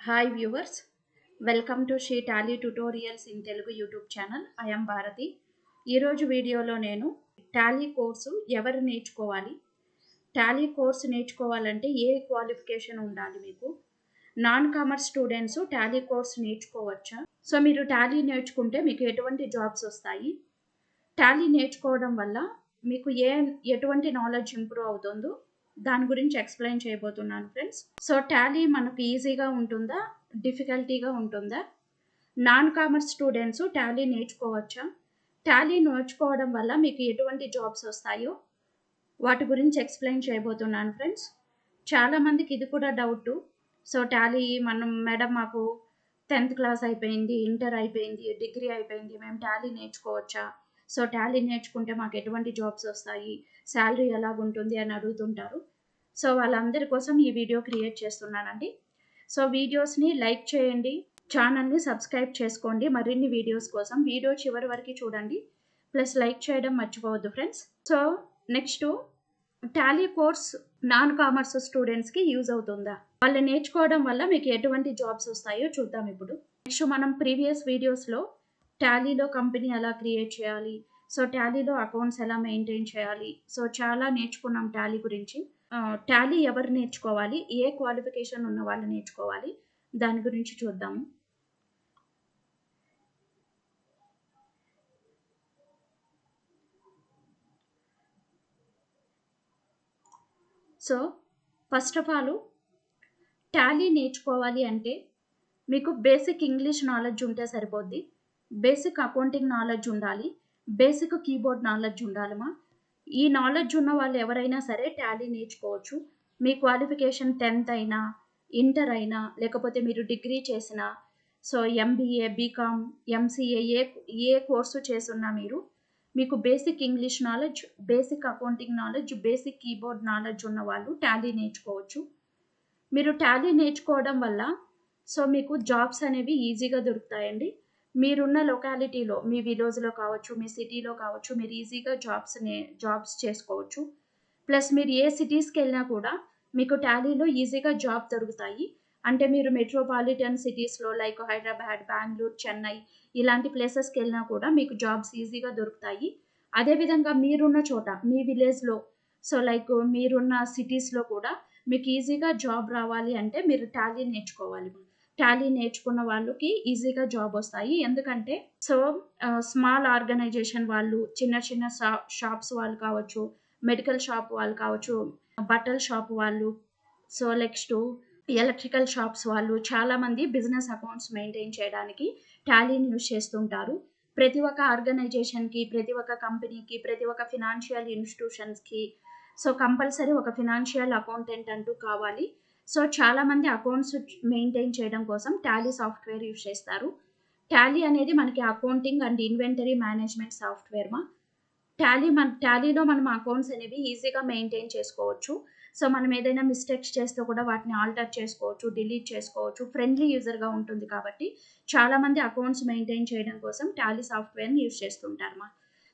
Hi viewers, welcome to She Tally Tutorials in Telugu YouTube channel. I am Bharati. ఈ రోజు వీడియోలో నేను Tally course ఎవరు నేర్చుకోవాలి, టాలీ కోర్సు నేర్చుకోవాలంటే ఏ క్వాలిఫికేషన్ ఉండాలి, మీకు non commerce students Tally course నేర్చుకోవచ్చా, సో మీరు టాలీ నేర్చుకుంటే మీకు ఎటువంటి జాబ్స్ వస్తాయి, టాలీ నేర్చుకోవడం వల్ల మీకు ఎటువంటి నాలెడ్జ్ ఇంప్రూవ్ అవుతుందో దాని గురించి ఎక్స్ప్లెయిన్ చేయబోతున్నాను ఫ్రెండ్స్. సో టాలీ మనకు ఈజీగా ఉంటుందా, డిఫికల్టీగా ఉంటుందా, నాన్ కామర్స్ స్టూడెంట్స్ టాలీ నేర్చుకోవచ్చా, టాలీ నేర్చుకోవడం వల్ల మీకు ఎటువంటి జాబ్స్ వస్తాయో వాటి గురించి ఎక్స్ప్లెయిన్ చేయబోతున్నాను ఫ్రెండ్స్. చాలామందికి ఇది కూడా డౌట్. సో టాలీ మేడం మాకు 10th క్లాస్ అయిపోయింది, ఇంటర్ అయిపోయింది, డిగ్రీ అయిపోయింది, మేము టాలీ నేర్చుకోవచ్చా, సో టాలీ నేర్చుకుంటే మాకు ఎటువంటి జాబ్స్ వస్తాయి, శాలరీ ఎలాగుంటుంది అని అడుగుతుంటారు. సో వాళ్ళందరి కోసం ఈ వీడియో క్రియేట్ చేస్తున్నానండి. సో వీడియోస్ని లైక్ చేయండి, ఛానల్ని సబ్స్క్రైబ్ చేసుకోండి మరిన్ని వీడియోస్ కోసం. వీడియో చివరి వరకు చూడండి, ప్లస్ లైక్ చేయడం మర్చిపోవద్దు friends. So next, Tally course non commerce స్టూడెంట్స్కి యూజ్ అవుతుందా, వాళ్ళు నేర్చుకోవడం వల్ల మీకు ఎటువంటి జాబ్స్ వస్తాయో చూద్దాం ఇప్పుడు. నెక్స్ట్ మనం ప్రీవియస్ వీడియోస్లో టాలీలో కంపెనీ ఎలా క్రియేట్ చేయాలి, సో టాలీలో అకౌంట్స్ ఎలా మెయింటైన్ చేయాలి, సో చాలా నేర్చుకున్నాం టాలీ గురించి. టాలీ ఎవరు నేర్చుకోవాలి, ఏ క్వాలిఫికేషన్ ఉన్న వాళ్ళు నేర్చుకోవాలి, దాని గురించి చూద్దాము. So first of all Tally నేర్చుకోవాలి అంటే మీకు బేసిక్ ఇంగ్లీష్ నాలెడ్జ్ ఉంటే సరిపోద్ది, బేసిక్ అకౌంటింగ్ నాలెడ్జ్ ఉండాలి, బేసిక్ కీబోర్డ్ నాలెడ్జ్ ఉండాలమ్మా. ఈ నాలెడ్జ్ ఉన్న వాళ్ళు ఎవరైనా సరే టాలీ నేర్చుకోవచ్చు. మీ క్వాలిఫికేషన్ 10th అయినా, ఇంటర్ అయినా, లేకపోతే మీరు డిగ్రీ చేసినా, సో ఎంబీఏ, బీకామ్, ఎంసీఏ ఏ కోర్సు చేసున్నా మీకు basic English knowledge, basic accounting knowledge, basic keyboard knowledge ఉన్న వాళ్ళు టాలీ నేర్చుకోవచ్చు. మీరు టాలీ నేర్చుకోవడం వల్ల సో మీకు జాబ్స్ అనేవి ఈజీగా దొరుకుతాయండి. మీరున్న లొకాలిటీలో, మీ విలేజ్లో కావచ్చు, మీ సిటీలో కావచ్చు, మీరు ఈజీగా జాబ్స్ చేసుకోవచ్చు. ప్లస్ మీరు ఏ సిటీస్కి వెళ్ళినా కూడా మీకు టాలీలో ఈజీగా జాబ్ దొరుకుతాయి. అంటే మీరు మెట్రోపాలిటన్ సిటీస్లో లైక్ హైదరాబాద్, బెంగళూరు, చెన్నై ఇలాంటి ప్లేసెస్కి వెళ్ళినా కూడా మీకు జాబ్స్ ఈజీగా దొరుకుతాయి. అదేవిధంగా మీరున్న చోట, మీ విలేజ్లో, సో లైక్ మీరున్న సిటీస్లో కూడా మీకు ఈజీగా జాబ్ రావాలి అంటే మీరు టాలీ నేర్చుకోవాలి. టాలీ నేర్చుకున్న వాళ్ళకి ఈజీగా జాబ్ వస్తాయి. ఎందుకంటే సో స్మాల్ ఆర్గనైజేషన్ వాళ్ళు, చిన్న చిన్న షాప్స్ వాళ్ళు కావచ్చు, మెడికల్ షాప్ వాళ్ళు కావచ్చు, బట్టల షాప్ వాళ్ళు, సో నెక్స్ట్ ఎలక్ట్రికల్ షాప్స్ వాళ్ళు, చాలామంది బిజినెస్ అకౌంట్స్ మెయింటైన్ చేయడానికి టాలీని యూజ్ చేస్తుంటారు. ప్రతి ఒక్క ఆర్గనైజేషన్కి, ప్రతి ఒక్క కంపెనీకి, ప్రతి ఒక్క ఫినాన్షియల్ ఇన్స్టిట్యూషన్స్కి సో కంపల్సరీ ఒక ఫినాన్షియల్ అకౌంటెంట్ అంటూ కావాలి. సో చాలామంది అకౌంట్స్ మెయింటైన్ చేయడం కోసం టాలీ సాఫ్ట్వేర్ యూజ్ చేస్తారు. టాలీ అనేది మనకి accounting and inventory management software మా. టాలీలో మనం అకౌంట్స్ అనేవి ఈజీగా మెయింటైన్ చేసుకోవచ్చు. సో మనం ఏదైనా మిస్టేక్స్ చేస్తే కూడా వాటిని ఆల్టర్ చేసుకోవచ్చు, డిలీట్ చేసుకోవచ్చు. ఫ్రెండ్లీ యూజర్గా ఉంటుంది కాబట్టి చాలామంది అకౌంట్స్ మెయింటైన్ చేయడం కోసం టాలీ సాఫ్ట్వేర్ని యూజ్ చేస్తుంటారు మా.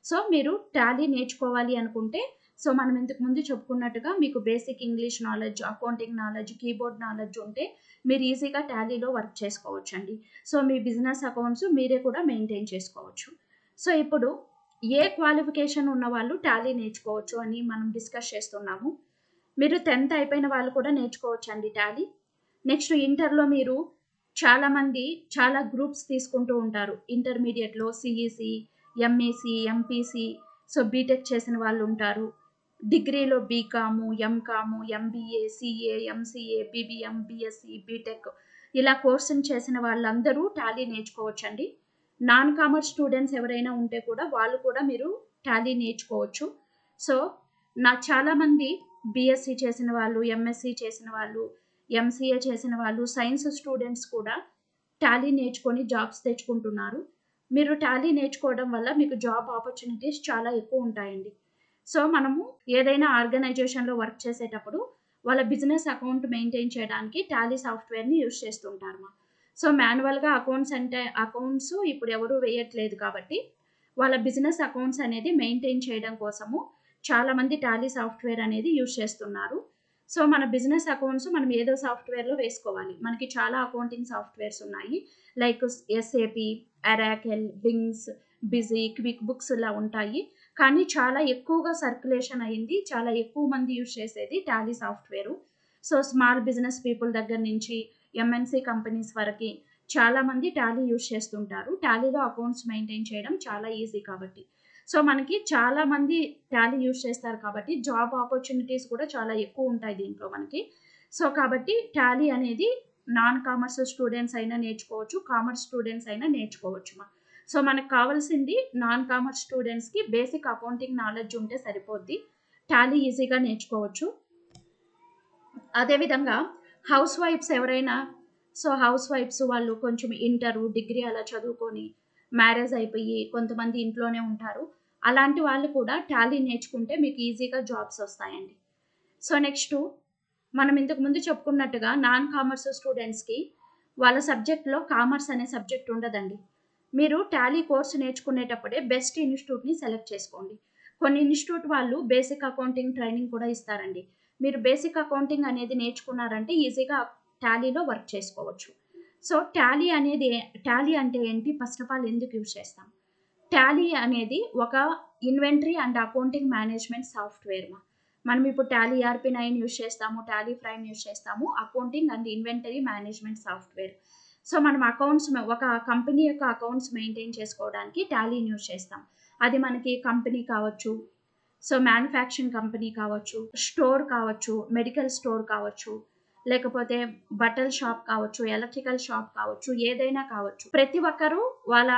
సో మీరు టాలీ నేర్చుకోవాలి అనుకుంటే సో మనం ఇంతకు ముందు చెప్పుకున్నట్టుగా మీకు basic English knowledge, accounting knowledge, keyboard knowledge ఉంటే మీరు ఈజీగా టాలీలో వర్క్ చేసుకోవచ్చు అండి. సో మీ బిజినెస్ అకౌంట్స్ మీరే కూడా మెయింటైన్ చేసుకోవచ్చు. సో ఇప్పుడు ఏ క్వాలిఫికేషన్ ఉన్న వాళ్ళు టాలీ నేర్చుకోవచ్చు అని మనం డిస్కస్ చేస్తున్నాము. మీరు 10th అయిపోయిన వాళ్ళు కూడా నేర్చుకోవచ్చు అండి టాలీ. నెక్స్ట్ ఇంటర్లో మీరు చాలామంది చాలా గ్రూప్స్ తీసుకుంటూ ఉంటారు. ఇంటర్మీడియట్లో CEC, MEC, MPC, so BTech చేసిన వాళ్ళు ఉంటారు. డిగ్రీలో BCom, MCom, MBA, CA, MCA, BBM, BSc, BTech ఇలా కోర్సులు చేసిన వాళ్ళందరూ టాలీ నేర్చుకోవచ్చండి. నాన్ కామర్స్ స్టూడెంట్స్ ఎవరైనా ఉంటే కూడా వాళ్ళు కూడా మీరు టాలీ నేర్చుకోవచ్చు. సో చాలామంది బీఎస్సీ చేసిన వాళ్ళు, ఎంఎస్సీ చేసిన వాళ్ళు, ఎంసీఏ చేసిన వాళ్ళు, సైన్స్ స్టూడెంట్స్ కూడా టాలీ నేర్చుకొని జాబ్స్ తెచ్చుకుంటున్నారు. మీరు టాలీ నేర్చుకోవడం వల్ల మీకు జాబ్ ఆపర్చునిటీస్ చాలా ఎక్కువ ఉంటాయండి. సో మనము ఏదైనా ఆర్గనైజేషన్లో వర్క్ చేసేటప్పుడు వాళ్ళ బిజినెస్ అకౌంట్ మెయింటైన్ చేయడానికి టాలీ సాఫ్ట్వేర్ని యూజ్ చేస్తుంటారు. సో మాన్యువల్గా అకౌంట్స్ ఇప్పుడు ఎవరు వేయట్లేదు కాబట్టి వాళ్ళ బిజినెస్ అకౌంట్స్ అనేది మెయింటైన్ చేయడం కోసము చాలామంది టాలీ సాఫ్ట్వేర్ అనేది యూజ్ చేస్తున్నారు. సో మన బిజినెస్ అకౌంట్స్ మనం ఏదో సాఫ్ట్వేర్లో వేసుకోవాలి. మనకి చాలా అకౌంటింగ్ సాఫ్ట్వేర్స్ ఉన్నాయి. లైక్ SAP, అరాకెల్, బింగ్స్, బిజీ, క్విక్ బుక్స్ ఇలా ఉంటాయి. కానీ చాలా ఎక్కువగా సర్క్యులేషన్ అయింది, చాలా ఎక్కువ మంది యూజ్ చేసేది Tally software. So small business people దగ్గర నుంచి MNC కంపెనీస్ వరకు చాలామంది టాలీ యూజ్ చేస్తుంటారు. టాలీలో అకౌంట్స్ మెయింటైన్ చేయడం చాలా ఈజీ కాబట్టి. సో మనకి చాలామంది టాలీ యూజ్ చేస్తారు కాబట్టి జాబ్ ఆపర్చునిటీస్ కూడా చాలా ఎక్కువ ఉంటాయి దీంట్లో మనకి. సో కాబట్టి టాలీ అనేది నాన్ కామర్స్ స్టూడెంట్స్ అయినా నేర్చుకోవచ్చు, కామర్స్ స్టూడెంట్స్ అయినా నేర్చుకోవచ్చు. సో మనకు కావాల్సింది నాన్ కామర్స్ స్టూడెంట్స్కి బేసిక్ అకౌంటింగ్ నాలెడ్జ్ ఉంటే సరిపోద్ది, టాలీ ఈజీగా నేర్చుకోవచ్చు. అదేవిధంగా హౌస్ వైఫ్స్ ఎవరైనా, సో హౌస్ వైఫ్స్ వాళ్ళు కొంచెం ఇంటర్, డిగ్రీ అలా చదువుకొని మ్యారేజ్ అయిపోయి కొంతమంది ఇంట్లోనే ఉంటారు. అలాంటి వాళ్ళు కూడా టాలీ నేర్చుకుంటే మీకు ఈజీగా జాబ్స్ వస్తాయండి. సో నెక్స్ట్ మనం ఇంతకు ముందు చెప్పుకున్నట్టుగా నాన్ కామర్స్ స్టూడెంట్స్కి వాళ్ళ సబ్జెక్ట్లో కామర్స్ అనే సబ్జెక్ట్ ఉండదండి. మీరు టాలీ కోర్సు నేర్చుకునేటప్పుడే బెస్ట్ ఇన్స్టిట్యూట్ని సెలెక్ట్ చేసుకోండి. కొన్ని ఇన్స్టిట్యూట్ వాళ్ళు బేసిక్ అకౌంటింగ్ ట్రైనింగ్ కూడా ఇస్తారండి. మీరు బేసిక్ అకౌంటింగ్ అనేది నేర్చుకున్నారంటే ఈజీగా టాలీలో వర్క్ చేసుకోవచ్చు. సో టాలీ అంటే ఏంటి, ఫస్ట్ ఆఫ్ ఆల్ ఎందుకు యూజ్ చేస్తాం? టాలీ అనేది ఒక inventory and accounting management software. మనం ఇప్పుడు టాలీ ERP9 యూజ్ చేస్తాము, టాలీ ప్రైమ్ యూజ్ చేస్తాము, accounting and inventory management software. So మనం ఒక కంపెనీ యొక్క అకౌంట్స్ మెయింటైన్ చేసుకోవడానికి టాలీని యూజ్ చేస్తాం. అది మనకి కంపెనీ కావచ్చు, సో మ్యానుఫ్యాక్చరింగ్ కంపెనీ కావచ్చు, స్టోర్ కావచ్చు, మెడికల్ స్టోర్ కావచ్చు, లేకపోతే బట్టల షాప్ కావచ్చు, ఎలక్ట్రికల్ షాప్ కావచ్చు, ఏదైనా కావచ్చు. ప్రతి ఒక్కరూ వాళ్ళ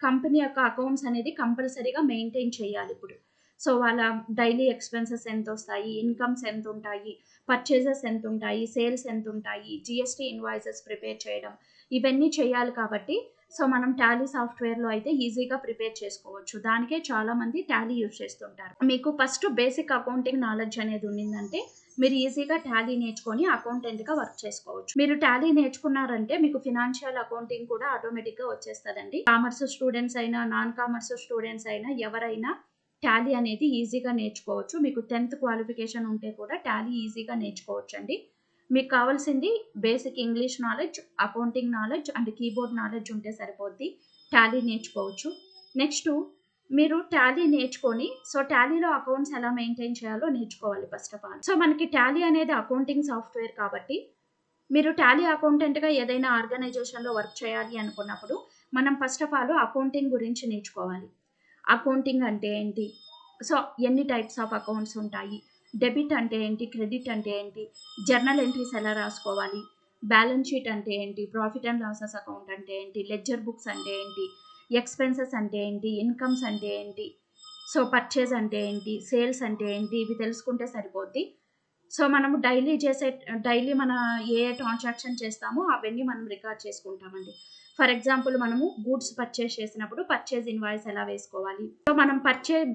కంపెనీ యొక్క అకౌంట్స్ అనేది కంపల్సరీగా మెయింటైన్ చేయాలి ఇప్పుడు. సో వాళ్ళ డైలీ ఎక్స్పెన్సెస్ ఎంత వస్తాయి, ఇన్కమ్స్ ఎంత ఉంటాయి, పర్చేజెస్ ఎంత ఉంటాయి, సేల్స్ ఎంత ఉంటాయి, GST ఇన్వాయిసెస్ ప్రిపేర్ చేయడం, ఇవన్నీ చేయాలి కాబట్టి సో మనం టాలీ సాఫ్ట్వేర్లో అయితే ఈజీగా ప్రిపేర్ చేసుకోవచ్చు. దానికే చాలామంది టాలీ యూజ్ చేస్తుంటారు. మీకు ఫస్ట్ బేసిక్ అకౌంటింగ్ నాలెడ్జ్ అనేది ఉండిందంటే మీరు ఈజీగా టాలీ నేర్చుకొని అకౌంటెంట్గా వర్క్ చేసుకోవచ్చు. మీరు టాలీ నేర్చుకున్నారంటే మీకు ఫినాన్షియల్ అకౌంటింగ్ కూడా ఆటోమేటిక్గా వచ్చేస్తుందండి. కామర్స్ స్టూడెంట్స్ అయినా నాన్ కామర్స్ స్టూడెంట్స్ అయినా ఎవరైనా టాలీ అనేది ఈజీగా నేర్చుకోవచ్చు. మీకు 10th క్వాలిఫికేషన్ ఉంటే కూడా టాలీ ఈజీగా నేర్చుకోవచ్చు అండి. మీకు కావాల్సింది basic English knowledge, accounting knowledge and keyboard knowledge ఉంటే సరిపోద్ది, టాలీ నేర్చుకోవచ్చు. నెక్స్ట్ మీరు టాలీ నేర్చుకొని సో టాలీలో అకౌంట్స్ ఎలా మెయింటైన్ చేయాలో నేర్చుకోవాలి ఫస్ట్ ఆఫ్ ఆల్. సో మనకి టాలీ అనేది అకౌంటింగ్ సాఫ్ట్వేర్ కాబట్టి మీరు టాలీ అకౌంటెంట్గా ఏదైనా ఆర్గనైజేషన్లో వర్క్ చేయాలి అనుకున్నప్పుడు మనం ఫస్ట్ ఆఫ్ ఆల్ అకౌంటింగ్ గురించి నేర్చుకోవాలి. అకౌంటింగ్ అంటే ఏంటి, సో ఎన్ని టైప్స్ ఆఫ్ అకౌంట్స్ ఉంటాయి, డెబిట్ అంటే ఏంటి, క్రెడిట్ అంటే ఏంటి, జర్నల్ ఎంట్రీస్ ఎలా రాసుకోవాలి, బ్యాలెన్స్ షీట్ అంటే ఏంటి, ప్రాఫిట్ అండ్ లాసెస్ అకౌంట్ అంటే ఏంటి, లెడ్జర్ బుక్స్ అంటే ఏంటి, ఎక్స్పెన్సెస్ అంటే ఏంటి, ఇన్కమ్స్ అంటే ఏంటి, సో పర్చేజ్ అంటే ఏంటి, సేల్స్ అంటే ఏంటి, ఇవి తెలుసుకుంటే సరిపోద్ది. సో మనము డైలీ మన ఏ ట్రాన్సాక్షన్ చేస్తామో అవన్నీ మనం రికార్డ్ చేసుకుంటామండి. ఫర్ ఎగ్జాంపుల్ మనము గూడ్స్ పర్చేస్ చేసినప్పుడు పర్చేజ్ ఇన్వాయిస్ ఎలా వేసుకోవాలి, సో మనం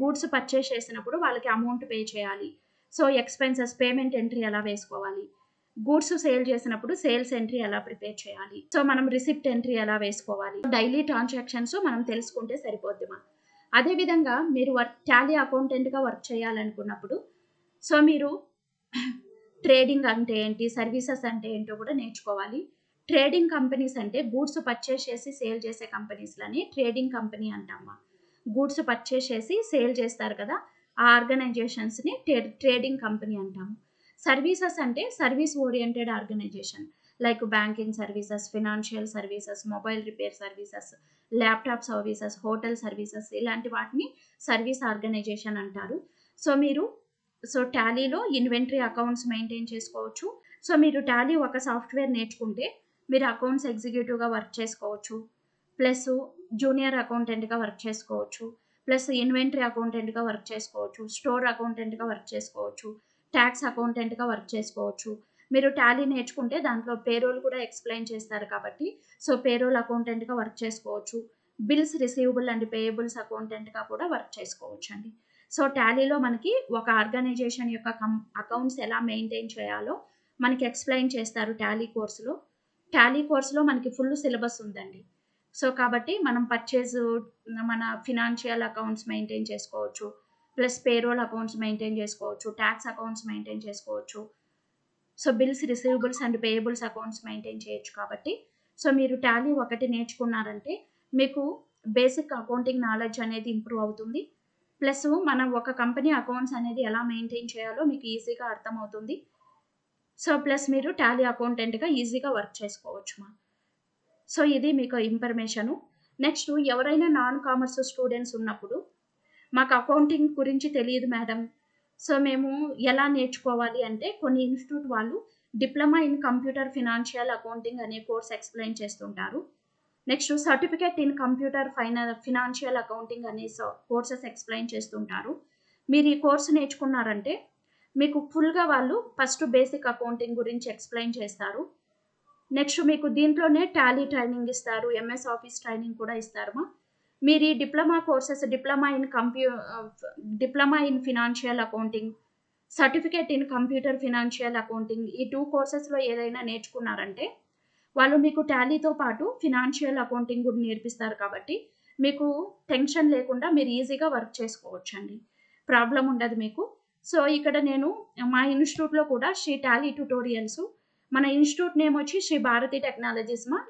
గూడ్స్ పర్చేస్ చేసినప్పుడు వాళ్ళకి అమౌంట్ పే చేయాలి, సో ఎక్స్పెన్సెస్ పేమెంట్ ఎంట్రీ ఎలా వేసుకోవాలి, గూడ్స్ సేల్ చేసినప్పుడు సేల్స్ ఎంట్రీ ఎలా ప్రిపేర్ చేయాలి, సో మనం రిసిప్ట్ ఎంట్రీ ఎలా వేసుకోవాలి, డైలీ ట్రాన్సాక్షన్స్ మనం తెలుసుకుంటే సరిపోద్ది. అదేవిధంగా మీరు టాలీ అకౌంటెంట్గా వర్క్ చేయాలనుకున్నప్పుడు సో మీరు ట్రేడింగ్ అంటే ఏంటి, సర్వీసెస్ అంటే ఏంటో కూడా నేర్చుకోవాలి. ట్రేడింగ్ కంపెనీస్ అంటే గూడ్స్ పర్చేస్ చేసి సేల్ చేసే కంపెనీస్లని ట్రేడింగ్ కంపెనీ అంటామా. గూడ్స్ పర్చేస్ చేసి సేల్ చేస్తారు కదా, ఆ ఆర్గనైజేషన్స్ని ట్రేడింగ్ కంపెనీ అంటాము. సర్వీసెస్ అంటే service oriented organisation like banking services, financial services, mobile repair services, laptop services, hotel services, ఇలాంటి వాటిని సర్వీస్ ఆర్గనైజేషన్ అంటారు. సో టాలీలో ఇన్వెంటరీ అకౌంట్స్ మెయింటైన్ చేసుకోవచ్చు. సో మీరు టాలీ ఒక సాఫ్ట్వేర్ నేర్చుకుంటే మీరు అకౌంట్స్ ఎగ్జిక్యూటివ్గా వర్క్ చేసుకోవచ్చు, ప్లస్ జూనియర్ అకౌంటెంట్గా వర్క్ చేసుకోవచ్చు, ప్లస్ ఇన్వెంటరీ అకౌంటెంట్గా వర్క్ చేసుకోవచ్చు, స్టోర్ అకౌంటెంట్గా వర్క్ చేసుకోవచ్చు, ట్యాక్స్ అకౌంటెంట్గా వర్క్ చేసుకోవచ్చు. మీరు టాలీ నేర్చుకుంటే దాంట్లో పేరోల్ కూడా ఎక్స్ప్లెయిన్ చేస్తారు కాబట్టి సో పేరోల్ అకౌంటెంట్గా వర్క్ చేసుకోవచ్చు, బిల్స్ రిసీవబుల్ అండ్ పేయబుల్స్ అకౌంటెంట్గా కూడా వర్క్ చేసుకోవచ్చు అండి. సో టాలీలో మనకి ఒక ఆర్గనైజేషన్ యొక్క అకౌంట్స్ ఎలా మెయింటైన్ చేయాలో మనకి ఎక్స్ప్లెయిన్ చేస్తారు టాలీ కోర్సులో. టాలీ కోర్సులో మనకి ఫుల్ సిలబస్ ఉందండి. సో కాబట్టి మనం మన ఫినాన్షియల్ అకౌంట్స్ మెయింటైన్ చేసుకోవచ్చు, ప్లస్ పేరోల్ అకౌంట్స్ మెయింటైన్ చేసుకోవచ్చు, ట్యాక్స్ అకౌంట్స్ మెయింటైన్ చేసుకోవచ్చు, so bills, receivables and payables accounts maintain చేయొచ్చు కాబట్టి, సో మీరు టాలీ ఒకటి నేర్చుకున్నారంటే మీకు బేసిక్ అకౌంటింగ్ నాలెడ్జ్ అనేది ఇంప్రూవ్ అవుతుంది. ప్లస్ మనం ఒక కంపెనీ అకౌంట్స్ అనేది ఎలా మెయింటైన్ చేయాలో మీకు ఈజీగా అర్థమవుతుంది. సో ప్లస్ మీరు టాలీ అకౌంటెంట్గా ఈజీగా వర్క్ చేసుకోవచ్చు మా. సో ఇది మీకు ఇన్ఫర్మేషను. నెక్స్ట్ ఎవరైనా నాన్ కామర్స్ స్టూడెంట్స్ ఉన్నప్పుడు మాకు అకౌంటింగ్ గురించి తెలియదు మేడం, సో మేము ఎలా నేర్చుకోవాలి అంటే కొన్ని ఇన్స్టిట్యూట్ వాళ్ళు diploma in computer financial accounting అనే కోర్స్ ఎక్స్ప్లెయిన్ చేస్తుంటారు. Next certificate in computer financial accounting అనే కోర్సెస్ ఎక్స్ప్లెయిన్ చేస్తుంటారు. మీరు ఈ కోర్సు నేర్చుకున్నారంటే మీకు ఫుల్గా వాళ్ళు ఫస్ట్ బేసిక్ అకౌంటింగ్ గురించి ఎక్స్ప్లెయిన్ చేస్తారు. నెక్స్ట్ మీకు దీంట్లోనే టాలీ ట్రైనింగ్ ఇస్తారు, ఎంఎస్ ఆఫీస్ ట్రైనింగ్ కూడా ఇస్తారు. మీరు ఈ diploma courses diploma in financial accounting, certificate in computer financial accounting ఈ 2 కోర్సెస్లో ఏదైనా నేర్చుకున్నారంటే వాళ్ళు మీకు టాలీతో పాటు ఫినాన్షియల్ అకౌంటింగ్ కూడా నేర్పిస్తారు కాబట్టి మీకు టెన్షన్ లేకుండా మీరు ఈజీగా వర్క్ చేసుకోవచ్చండి, ప్రాబ్లం ఉండదు మీకు. సో ఇక్కడ నేను మా ఇన్స్టిట్యూట్లో కూడా శ్రీ టాలీ ట్యుటోరియల్స్, మన ఇన్స్టిట్యూట్ నేమ్ వచ్చి శ్రీ భారతి టెక్నాలజీస్ మా.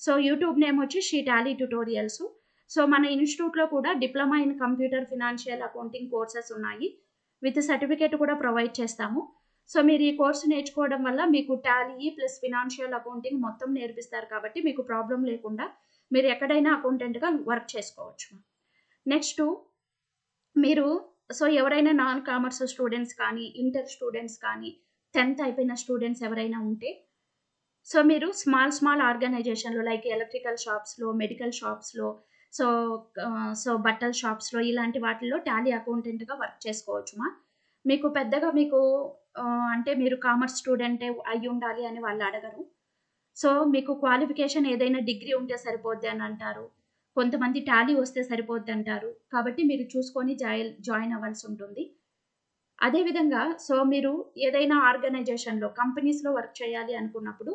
సో యూట్యూబ్ నేమ్ వచ్చి శ్రీ టాలీ ట్యుటోరియల్స్. సో మన ఇన్స్టిట్యూట్లో కూడా diploma in computer financial accounting courses ఉన్నాయి, విత్ సర్టిఫికేట్ కూడా ప్రొవైడ్ చేస్తాము. సో మీరు ఈ కోర్సు నేర్చుకోవడం వల్ల మీకు టాలీ ప్లస్ ఫినాన్షియల్ అకౌంటింగ్ మొత్తం నేర్పిస్తారు కాబట్టి మీకు ప్రాబ్లం లేకుండా మీరు ఎక్కడైనా అకౌంటెంట్గా వర్క్ చేసుకోవచ్చు. నెక్స్ట్ మీరు సో ఎవరైనా నాన్ కామర్స్ స్టూడెంట్స్ కానీ, ఇంటర్ స్టూడెంట్స్ కానీ, 10th అయిపోయిన స్టూడెంట్స్ ఎవరైనా ఉంటే సో మీరు స్మాల్ ఆర్గనైజేషన్లో లైక్ ఎలక్ట్రికల్ షాప్స్లో, మెడికల్ షాప్స్లో, సో బట్టల షాప్స్లో ఇలాంటి వాటిల్లో టాలీ అకౌంటెంట్గా వర్క్ చేసుకోవచ్చు మా. మీకు పెద్దగా మీకు అంటే మీరు కామర్స్ స్టూడెంటే అయి ఉండాలి అని వాళ్ళు అడగరు. సో మీకు క్వాలిఫికేషన్ ఏదైనా డిగ్రీ ఉంటే సరిపోద్ది అని అంటారు, కొంతమంది టాలీ వస్తే సరిపోద్ది అంటారు. కాబట్టి మీరు చూసుకొని జాయిన్ అవ్వాల్సి ఉంటుంది. అదేవిధంగా సో మీరు ఏదైనా ఆర్గనైజేషన్లో కంపెనీస్లో వర్క్ చేయాలి అనుకున్నప్పుడు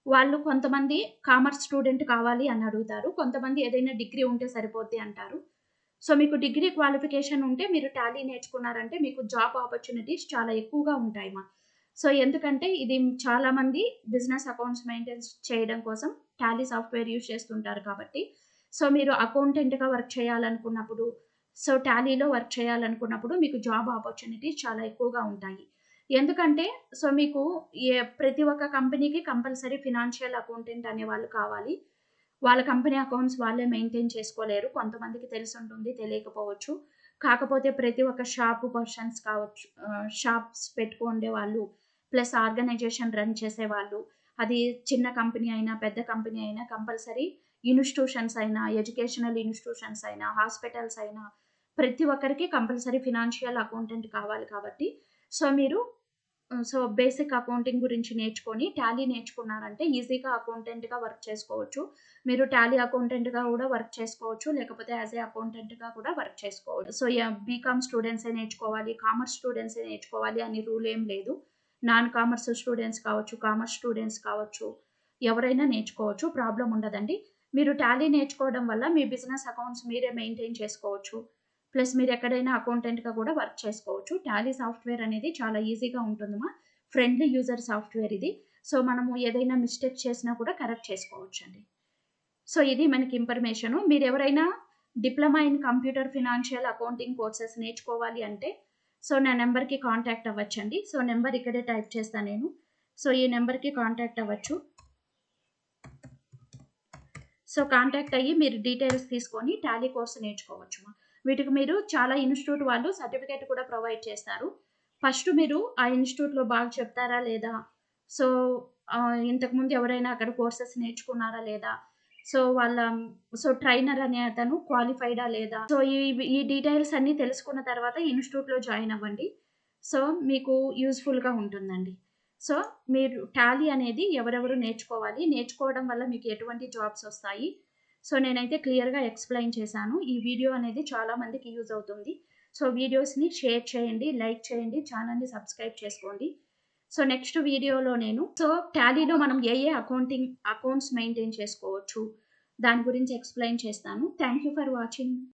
వాళ్ళు కొంతమంది కామర్స్ స్టూడెంట్ కావాలి అని అడుగుతారు, కొంతమంది ఏదైనా డిగ్రీ ఉంటే సరిపోద్ది అంటారు. సో మీకు డిగ్రీ క్వాలిఫికేషన్ ఉంటే మీరు టాలీ నేర్చుకున్నారంటే మీకు జాబ్ ఆపర్చునిటీస్ చాలా ఎక్కువగా ఉంటాయి మా. సో ఎందుకంటే ఇది చాలామంది బిజినెస్ అకౌంట్స్ మెయింటైన్ చేయడం కోసం టాలీ సాఫ్ట్వేర్ యూజ్ చేస్తుంటారు కాబట్టి సో మీరు అకౌంటెంట్గా వర్క్ చేయాలనుకున్నప్పుడు, సో టాలీలో వర్క్ చేయాలనుకున్నప్పుడు మీకు జాబ్ ఆపర్చునిటీస్ చాలా ఎక్కువగా ఉంటాయి. ఎందుకంటే సో మీకు ప్రతి ఒక్క కంపెనీకి కంపల్సరీ ఫినాన్షియల్ అకౌంటెంట్ అనే వాళ్ళు కావాలి. వాళ్ళ కంపెనీ అకౌంట్స్ వాళ్ళే మెయింటైన్ చేసుకోలేరు, కొంతమందికి తెలిసి ఉంటుంది, తెలియకపోవచ్చు. కాకపోతే ప్రతి ఒక్క షాప్ పర్సన్స్ కావచ్చు, షాప్స్ పెట్టుకుండే వాళ్ళు ప్లస్ ఆర్గనైజేషన్ రన్ చేసేవాళ్ళు, అది చిన్న కంపెనీ అయినా పెద్ద కంపెనీ అయినా కంపల్సరీ ఇన్స్టిట్యూషన్స్ అయినా, ఎడ్యుకేషనల్ ఇన్స్టిట్యూషన్స్ అయినా, హాస్పిటల్స్ అయినా ప్రతి ఒక్కరికి కంపల్సరీ ఫినాన్షియల్ అకౌంటెంట్ కావాలి కాబట్టి సో మీరు సో బేసిక్ అకౌంటింగ్ గురించి నేర్చుకొని టాలీ నేర్చుకున్నారంటే ఈజీగా అకౌంటెంట్గా వర్క్ చేసుకోవచ్చు. మీరు టాలీ అకౌంటెంట్గా కూడా వర్క్ చేసుకోవచ్చు, లేకపోతే యాజ్ ఏ అకౌంటెంట్గా కూడా వర్క్ చేసుకోవచ్చు. సో బీకామ్ స్టూడెంట్సే నేర్చుకోవాలి, కామర్స్ స్టూడెంట్సే నేర్చుకోవాలి అని రూల్ ఏం లేదు. నాన్ కామర్స్ స్టూడెంట్స్ కావచ్చు, కామర్స్ స్టూడెంట్స్ కావచ్చు, ఎవరైనా నేర్చుకోవచ్చు, ప్రాబ్లం ఉండదండి. మీరు టాలీ నేర్చుకోవడం వల్ల మీ బిజినెస్ అకౌంట్స్ మీరే మెయింటైన్ చేసుకోవచ్చు, ప్లస్ మీరు ఎక్కడైనా అకౌంటెంట్గా కూడా వర్క్ చేసుకోవచ్చు. టాలీ సాఫ్ట్వేర్ అనేది చాలా ఈజీగా ఉంటుందమ్మా, ఫ్రెండ్లీ యూజర్ సాఫ్ట్వేర్ ఇది. సో మనము ఏదైనా మిస్టేక్ చేసినా కూడా కరెక్ట్ చేసుకోవచ్చు అండి. సో ఇది మనకి ఇన్ఫర్మేషను. మీరు ఎవరైనా diploma in computer financial accounting courses నేర్చుకోవాలి అంటే సో నా నెంబర్కి కాంటాక్ట్ అవ్వచ్చండి. సో నెంబర్ ఇక్కడే టైప్ చేస్తాను నేను. సో ఈ నెంబర్కి కాంటాక్ట్ అవ్వచ్చు. సో కాంటాక్ట్ అయ్యి మీరు డీటెయిల్స్ తీసుకొని టాలీ కోర్సు నేర్చుకోవచ్చు. వీటికి మీరు చాలా ఇన్స్టిట్యూట్ వాళ్ళు సర్టిఫికేట్ కూడా ప్రొవైడ్ చేస్తారు. ఫస్ట్ మీరు ఆ ఇన్స్టిట్యూట్లో బాగా చెప్తారా లేదా, సో ఇంతకుముందు ఎవరైనా అక్కడ కోర్సెస్ నేర్చుకున్నారా లేదా, సో ట్రైనర్ అనే అతను క్వాలిఫైడా లేదా, సో ఈ డీటెయిల్స్ అన్నీ తెలుసుకున్న తర్వాత ఇన్స్టిట్యూట్లో జాయిన్ అవ్వండి. సో మీకు యూస్ఫుల్గా ఉంటుందండి. సో మీరు టాలీ అనేది ఎవరెవరు నేర్చుకోవాలి, నేర్చుకోవడం వల్ల మీకు ఎటువంటి జాబ్స్ వస్తాయి, సో నేనైతే క్లియర్గా ఎక్స్ప్లెయిన్ చేశాను. ఈ వీడియో అనేది చాలా మందికి యూజ్ అవుతుంది. సో వీడియోస్ని షేర్ చేయండి, లైక్ చేయండి, ఛానల్ని సబ్స్క్రైబ్ చేసుకోండి. సో నెక్స్ట్ వీడియోలో నేను సో టాలీలో మనం ఏ అకౌంట్స్ మెయింటైన్ చేసుకోవచ్చు దాని గురించి ఎక్స్ప్లెయిన్ చేస్తాను. Thank you for watching.